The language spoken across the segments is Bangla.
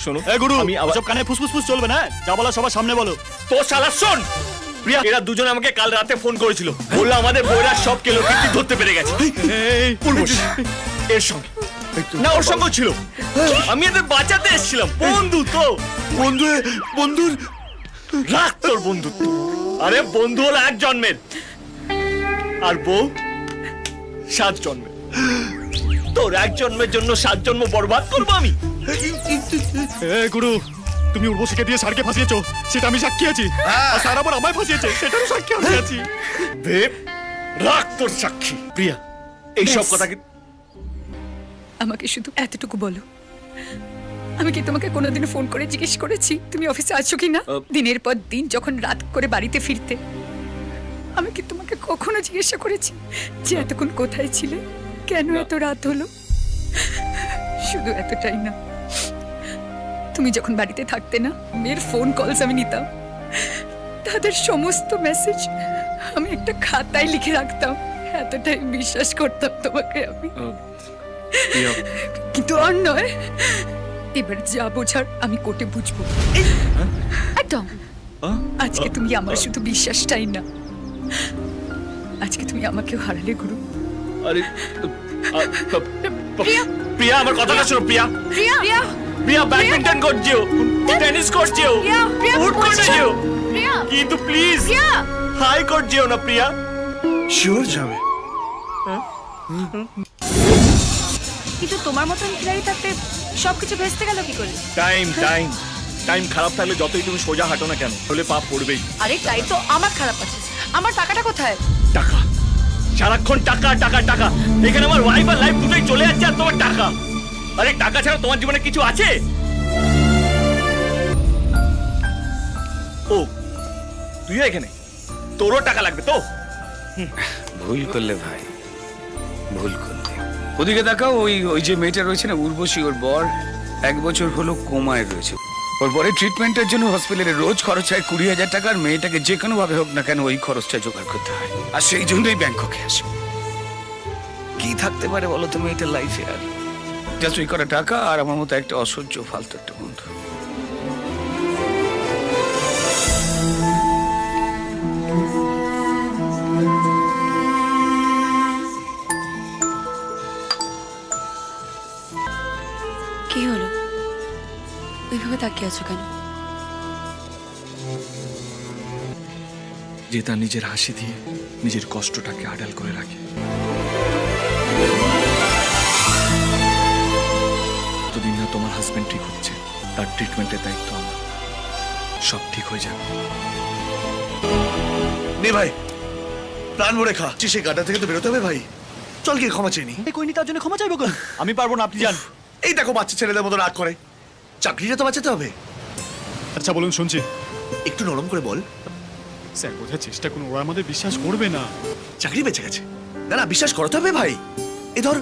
শোনো এ গুরু, আমি আবার সব কানে ফুসফুস চলবে না, যা বলা সবার সামনে বলো। তো শালা শোন প্রিয়া, এরা দুজন আমাকে কাল রাতে ফোন করেছিল, বললো আমাদের বইরা সব কেলোকীর্তি ধরতে পেরে গেছে। উর্বশী এর সঙ্গে না, ওর সঙ্গে ছিল। আমি এদের বাঁচাতে এসেছিলাম। বন্ধু তো বন্ধুর রাখ তোর বন্ধুত্ব। আরে বন্ধু হলো 1 জন্মের, আর বউ 7 জন্মের। তোর 1 জন্মের জন্য 7 জন্ম বরবাদ করবো আমি? এ গুরু, তুমি উর্বশীকে দিয়ে স্যারকে ফাঁসিয়েছো, সেটা আমি সাক্ষী আছি। আর স্যার আবার আমায় ফাঁসিয়েছে, সেটারও সাক্ষী আমি আছি। দেব, রাখ তোর সাক্ষী। প্রিয়া, এইসব ব্যাস। কথা কি? আমাকে শুধু এতটুকু বলো, আমি কি তোমাকে কোনোদিন ফোন করে জিজ্ঞেস করেছি তুমি অফিসে আছো কি না? দিনের পর দিন যখন রাত করে বাড়িতে ফিরতে, আমি কি তোমাকে কখনো জিজ্ঞাসা করেছি যে এতক্ষণ কোথায় ছিলে, কেন এত রাত হলো? শুধু এতটাই না, তুমি যখন বাড়িতে থাকতে না, মেয়ের ফোন কলস আমি নিতাম, তাদের সমস্ত মেসেজ আমি একটা খাতায় লিখে রাখতাম। এতটাই বিশ্বাস করতাম তোমাকে আমি। কিন্তু আর নয়, এবার যা বোঝার আমি কোর্টে বুঝবো। একদম। আজকে তুমি আমার শুধু বিশ্বাসটাই না, আজকে তুমি আমাকেও হারালে গুরু। আরে প্রিয়া, আমার কথাটা শোনো। প্রিয়া প্রিয়া, প্রিয়া, প্রিয়া ব্যাডমিন্টন করছিও, টেনিস করছিও, প্রিয়া, ফুট করছিও, প্রিয়া, কিন্তু প্লিজ প্রিয়া। হাই করছিও না প্রিয়া। শিওর যাবে? কিন্তু তোমার মতন খিলাড়ি থাকতে সবকিছু ভেস্তে গেল কি করে? টাইম খারাপ থাকলে যতই তুমি সোজা হাঁটো না কেন, তাহলে পাপ পড়বেই। আরে তাই তো আমার খারাপ আছে, আমার টাকাটা কোথায়? টাকা, সারাক্ষণ টাকা টাকা টাকা। এখানে আমার ওয়াইফ আর লাইফ দুটোই চলে যাচ্ছে, আর তোমার টাকা। আরে টাকা ছাড়া তোমার জীবনে কিছু আছে? ও তুইও এখানে, তোরও টাকা লাগবে তো? ভুল করলে ভাই, ভুল করলে। ওদিকে দেখাও, ওই যে মেয়েটা রয়েছে না উর্বশী, ওর বর 1 বছর হলো কোমায় রয়েছে। ওর বরের ট্রিটমেন্টের জন্য হসপিটালে রোজ খরচ হয় 20,000 টাকা। আর মেয়েটাকে যে কোনো ভাবে হোক না কেন ওই খরচটা জোগাড় করতে হয়, আর সেই জন্যই ব্যাংককে আসে। কি থাকতে পারে বলো তুমি এটা লাইফে? আর জাস্ট ওই কটা টাকা আর আমার মতো একটা অসহ্য ফালতু একটা বন্ধু। কি হলো, ওইভাবে তাকিয়ে আছো কেন? যে তার নিজের হাসি দিয়ে নিজের কষ্টটাকে আড়াল করে রাখে। যতদিন না তোমার হাজবেন্ড ঠিক হচ্ছে, তার ট্রিটমেন্টের দায়িত্ব আমার। সব ঠিক হয়ে যাবে। নে ভাই, প্রাণ ভরে খা। সেই গাড্ডা থেকে তো বেরোতে হবে ভাই। চল গিয়ে ক্ষমা চেয়ে নি। কইনি তার জন্য ক্ষমা চাইবো কেন? আমি পারবো না, আপনি যান। এই দেখো বাচ্চা ছেলেদের মতো রাগ করে। চাকরিটা তো বাঁচাতে হবে। আচ্ছা বলুন, শুনছি। একটু নরম করে বল। স্যার বোঝার চেষ্টা করুন, ওরা আমাদের বিশ্বাস করবে না। চাকরি বেঁচে গেছে, না না বিশ্বাস করতে হবে ভাই। এ ধর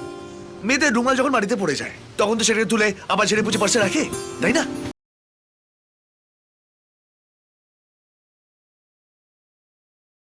মেয়েদের রুমাল যখন বাড়িতে পড়ে যায়, তখন তো সেটাকে তুলে আবার ঝেড়ে পুছে পার্সে রাখে, তাই না?